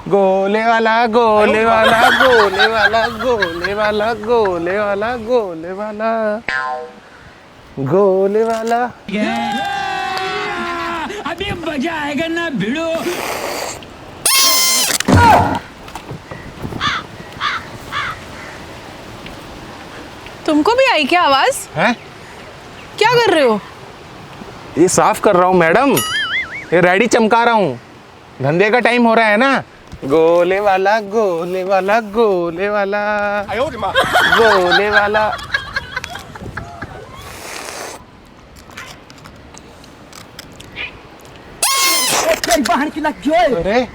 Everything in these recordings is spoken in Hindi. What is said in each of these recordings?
गोले वाला गोले वाला गोले वाला गोले वाला गोले वाला गोले वाला गोले वाला। अभी मजा आएगा ना भिड़ो। तुमको भी आई क्या आवाज? हैं? क्या कर रहे हो? ये साफ कर रहा हूँ मैडम, ये रेडी चमका रहा हूँ, धंधे का टाइम हो रहा है ना। गोले वाला गोले वाला गोले वाला गोले वाला। अरे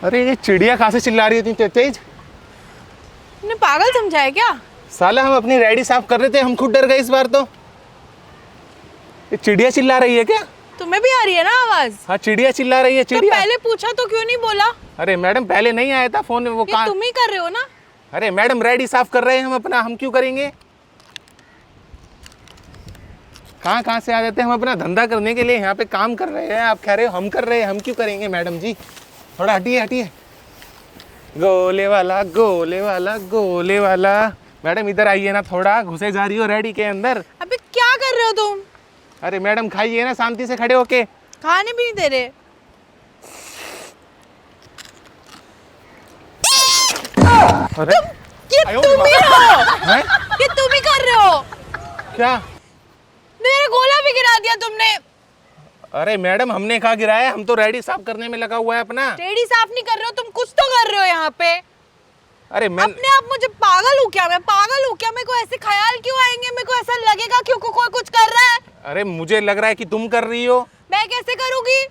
अरे ये चिड़िया कहाँ से चिल्ला रही थी तेज? तुमने पागल समझा है क्या? साला हम अपनी रेडी साफ कर रहे थे, हम खुद डर गए इस बार तो। ये चिड़िया चिल्ला रही है क्या? तुम्हें भी आ रही है ना आवाज? हाँ चिड़िया चिल्ला रही है तो चिड़िया। पहले पूछा तो क्यों नहीं बोला? अरे मैडम पहले नहीं आया था फोन में, वो ये कहाँ? तुम ही कर रहे हो ना? अरे मैडम रेडी साफ कर रहे हैं हम अपना, हम क्यों करेंगे? कहाँ कहाँ से आ जाते हैं हम अपना धंधा करने के लिए, यहाँ पे काम कर रहे हैं, आप कह रहे हो हम कर रहे हैं, हम क्यों करेंगे मैडम जी? थोड़ा हटिए हटिए। गोले वाला गोले वाला गोले वाला। मैडम इधर आइए ना, थोड़ा घुसे जा रही हो रेडी के अंदर। अबे क्या कर रहे हो तुम? अरे मैडम खाइए ना शांति से खड़े होके। खाने भी नहीं दे रहे। अरे ये तुम ही हो। हैं? ये तुम ही कर रहे हो। क्या? मेरा गोला भी गिरा दिया तुमने। अरे मैडम हमने कहाँ गिराया, हम तो रेडी साफ करने में लगा हुआ है अपना। रेडी साफ नहीं कर रहे हो तुम, कुछ तो कर रहे हो यहाँ पे। अरे मैं अपने आप मुझे पागल हूँ क्या? मैं पागल हूँ क्या? मेरे को ऐसे ख्याल क्यों आएंगे? मेरे को ऐसा लगेगा क्यों कोई कुछ कर रहा है? अरे मुझे लग रहा है कि तुम कर रही हो। मैं कैसे करूँगी?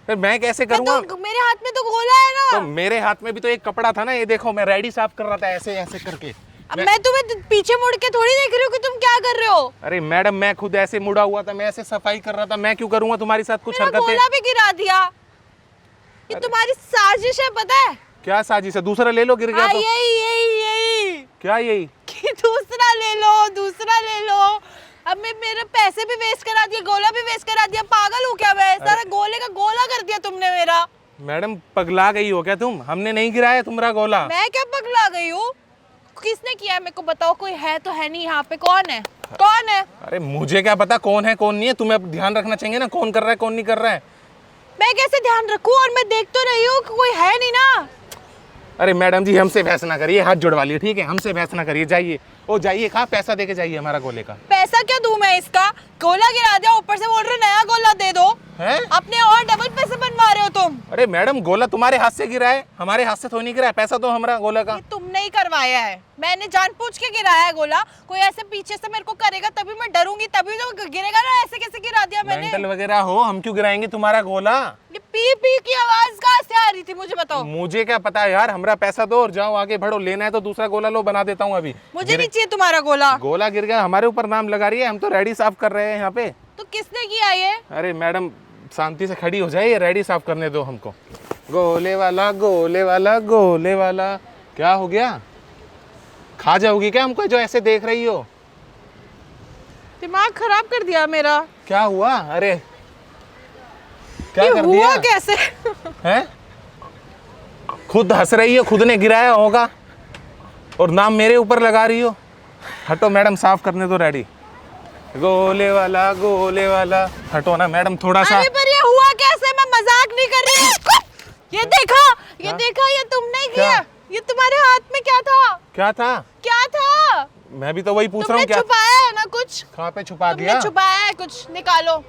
फिर मैं कैसे मैं करूँगा? तो, मेरे हाथ में तो गोला है ना। तो मेरे हाथ में भी तो एक कपड़ा था ना, ये देखो मैं रेडी साफ कर रहा था ऐसे ऐसे करके। अब मैं तुम्हें पीछे मुड़ के थोड़ी देख रही हूँ कि तुम क्या कर रहे हो। अरे मैडम मैं खुद ऐसे मुड़ा हुआ था, मैं ऐसे सफाई कर रहा था, मैं क्यों करूँगा तुम्हारे साथ कुछ मेरा हरकतें? गोला भी गिरा दिया। ये तुम्हारी साजिश है, पता है? क्या साजिश है? दूसरा ले लो, गिर गया तो। यही क्या यही? कि दूसरा ले लो, दूसरा ले लो। अब मैं मेरे पैसे भी वेस्ट करा दिए, गोला भी वेस्ट करा दिया। पागल हूँ क्या मैं? सारा गोले का गोला कर दिया तुमने मेरा। मैडम पगला गई हो क्या तुम? हमने नहीं गिराया तुम्हारा गोला। मैं क्या पगला गई हूँ? किसने किया है मेरे को बताओ? कोई है तो है नहीं यहाँ पे? कौन है? कौन है? अरे मुझे क्या पता कौन है कौन नहीं है, तुम्हें अब ध्यान रखना चाहिए ना, कौन कर रहा है कौन नहीं कर रहा है। मैं कैसे ध्यान रखूं? और मैं देख तो रही हूँ कि कोई है नहीं ना। अरे मैडम जी हमसे बहस ना करिए, हाथ जुड़वा लिए ठीक है, हमसे बहस ना करिए, जाइए। ओ जाइए, कहाँ पैसा दे के जाइए हमारा गोले का। पैसा क्या दूं मैं इसका? गोला गिरा दिया, ऊपर से बोल रहे हो नया गोला दे दो। हैं? अपने और डबल पैसे बनवा रहे हो तुम। अरे मैडम गोला तुम्हारे हाथ से गिरा है, हमारे हाथ से तो नहीं गिरा है, पैसा तो हमारा गोला का। ये तुमने ही करवाया है, मैंने जानबूझ के गिराया है गोला। कोई ऐसे पीछे से मेरे को करेगा तभी मैं डरूंगी, तभी तो गिरेगा ना। ऐसे कैसे गिरा दिया मैंने? मेंटल वगैरह हो, हम क्यों गिराएंगे तुम्हारा गोला? ये पी पी की आवाज कहाँ से आ रही थी मुझे बताओ? मुझे क्या पता यार, हमारा पैसा दो और जाओ आगे बढ़ो, लेना है तो दूसरा गोला लो, बना देता हूँ अभी। मुझे नहीं चाहिए तुम्हारा गोला। गोला गिर गया, हमारे ऊपर नाम लगा रही है, हम तो रेडी साफ कर रहे हैं यहाँ पे। तो किसने किया ये? अरे मैडम शांति से खड़ी हो जाइए, रेडी साफ करने दो हमको। गोले वाला गोले वाला गोले वाला। क्या हो गया? खा जाओगी क्या हमको जो ऐसे देख रही हो? दिमाग खराब कर दिया मेरा। क्या हुआ? अरे क्या ये कर हुआ दिया? कैसे? हैं? खुद हंस रही हो, खुद ने गिराया होगा और नाम मेरे ऊपर लगा रही हो। हटो मैडम, साफ करने दो रेडी। गोले वाला गोले वाला। हटो ना मैडम थोड़ा सा। अरे पर ये हुआ कैसे? मैं मजाक नहीं कर रही हूँ। ये देखा, ये देखा, ये तुमने किया। ये तुम्हारे हाथ में क्या था? क्या था? क्या था? मैं भी तो वही पूछ रहा तुमने हूँ। क्या छुपाया है ना कुछ? कहाँ पे छुपा तुमने दिया? छुपाया है कुछ, निकालो।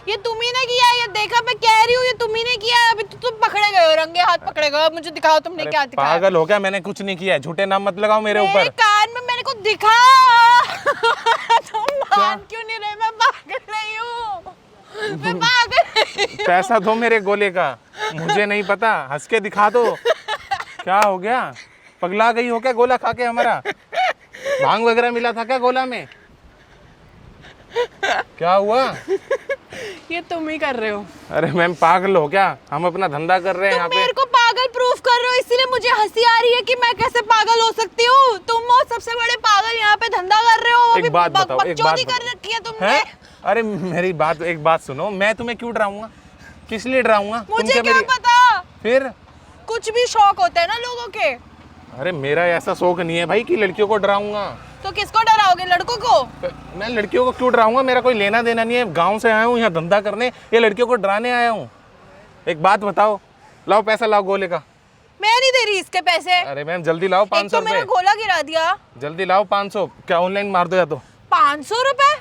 ये तुम ही ने किया है, ये देखा, मैं कह रही हूँ ये तुम ही ने किया है। अभी तो तुम पकड़े गए हो, रंगे हाथ पकड़े गए हो। मुझे दिखाओ तुमने अरे क्या दिखाया। पागल हो क्या? मैंने कुछ नहीं किया है, झूठे नाम मत लगाओ मेरे मेरे ऊपर। कान में मेरे को दिखा। तुम मान क्यों नहीं रहे? मैं पागल नहीं हूँ, मैं पागल नहीं हूँ। पैसा दो मेरे गोले का, मुझे नहीं पता, हंस के दिखा दो। क्या हो गया? पगला गई हो क्या गोला खा के हमारा? भांग वगैरह मिला था क्या गोला में? क्या हुआ? ये तुम ही कर रहे हो। अरे मैम पागल हो क्या? हम अपना धंधा कर रहे हैं यहाँ तुम पे। मेरे को पागल प्रूफ कर रहे हो, इसीलिए मुझे हंसी आ रही है कि मैं कैसे पागल हो सकती हूँ। तुम हो सबसे बड़े पागल, यहाँ पे धंधा कर रहे हो। वो भी एक बात बताओ, एक बात बकचोदी कर रखी है तुमने। हैं? अरे मेरी बात, एक बात सुनो, मैं तुम्हें क्यों डराऊंगा? किस लिए डराऊंगा? मुझे क्या पता? फिर कुछ भी शौक होते हैं ना लोगों के। अरे मेरा ऐसा शौक नहीं है भाई कि लड़कियों को डराऊंगा। तो किसको डराओगे, लड़कों को? मैं लड़कियों को क्यों डराऊंगा, मेरा कोई लेना देना नहीं है। गांव से आया हूँ यहाँ धंधा करने, ये लड़कियों को डराने आया हूँ। एक बात बताओ, लाओ पैसा लाओ गोले का। मैं नहीं दे रही इसके पैसे। अरे मैम जल्दी लाओ, एक 500 तो मेरा रुपए गोला गिरा दिया। जल्दी लाओ 500। क्या ऑनलाइन मार दो या तो। 500 रुपए?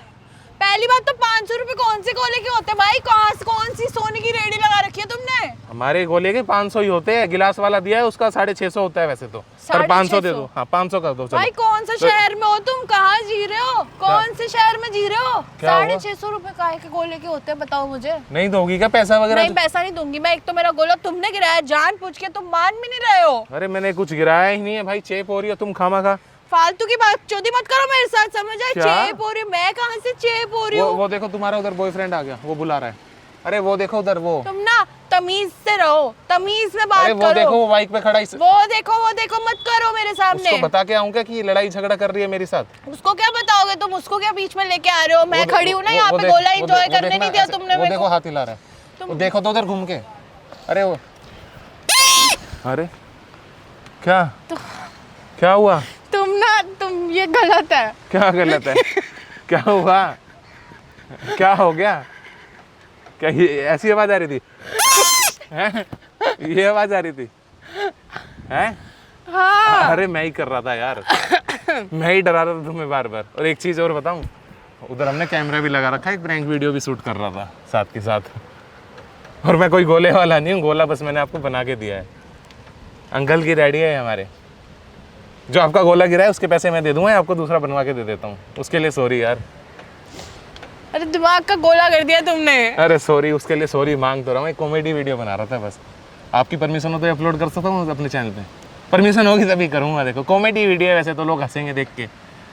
पहली बात तो 500 रुपए कौन से गोले के होते हैं भाई? कौन सी सोने की रेडी लगा रखी है तुमने? हमारे गोले के 500 ही होते हैं, गिलास वाला दिया है उसका 650 होता है वैसे तो, पर 500 दे दो। हाँ 500 कर दो। चलो भाई कौन सा शहर में हो तुम, कहाँ जी रहे हो, कौन से शहर में जी रहे हो? क्या हुआ? 650 रुपए काहे के गोले के होते हैं बताओ मुझे। नहीं दोगी क्या पैसा वगैरह? नहीं पैसा नहीं दूंगी मैं। एक तो मेरा गोला तुमने गिराया जान पूछ के, तुम मान भी नहीं रहे हो। अरे मैंने कुछ गिराया ही नहीं है भाई, चेप हो रही है, तुम खामा खा। फालतू की बात चोदी मत करो मेरे साथ, समझ आए? क्या? चेप हो रही, मैं कहाँ से चेप हो रही हूँ? वो देखो तुम्हारा उधर बॉयफ्रेंड आ गया, वो बुला रहा है। अरे वो देखो उधर वो। तुम ना तमीज से रहो, तमीज में बात अरे करो। वो देखो वो बाइक पे खड़ा है। वो देखो मत करो मेरे सामने। उसको बता के आऊंगा कि लड़ाई झगड़ा कर रही है मेरे साथ। उसको क्या बताओगे तुम? उसको क्या बीच में लेके आ रहे हो? मैं खड़ी हूँ ना यहाँ पे, देख- गोला वो एंजॉय देख- वो करने देखना नहीं दिया ऐसे- तुमने वो मेरे देखो को। हाथ हिला रहा है, वो देखो तो उधर घूम के। अरे वो अरे क्या क्या हुआ? तुम ये गलत है। क्या गलत है? क्या हुआ? क्या हो गया? क्या ये ऐसी आवाज आ रही थी? हैं? ये आवाज आ रही थी? हैं? हाँ। अरे मैं ही कर रहा था यार, मैं ही डरा रहा था तुम्हें बार बार। और एक चीज और बताऊं, उधर हमने कैमरा भी लगा रखा है, एक प्रैंक वीडियो भी शूट कर रहा था साथ के साथ। और मैं कोई गोले वाला नहीं हूँ, गोला बस मैंने आपको बना के दिया है। अंकल की डैडी है हमारे, जो आपका गोला गिरा है उसके पैसे मैं दे दूंगा, आपको दूसरा बनवा के दे देता हूँ। उसके लिए सॉरी यार। अरे दिमाग का गोला कर दिया तुमने। अरे सॉरी, उसके लिए सॉरी मांग तो रहा हूँ। एक कॉमेडी वीडियो बना रहा था बस, आपकी परमिशन हो तो अपलोड कर सकता हूँ अपने चैनल पे। परमिशन होगी तभी करूँगा। देखो कॉमेडी वीडियो है, वैसे तो लोग हंसेंगे देख के।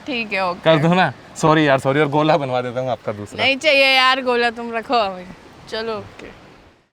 ठीक है ओके। कर दो ना, सॉरी यार सॉरी। और गोला बनवा देता हूँ आपका दूसरा। नहीं चाहिए यार गोला, तुम रखो अभी। चलो ओके।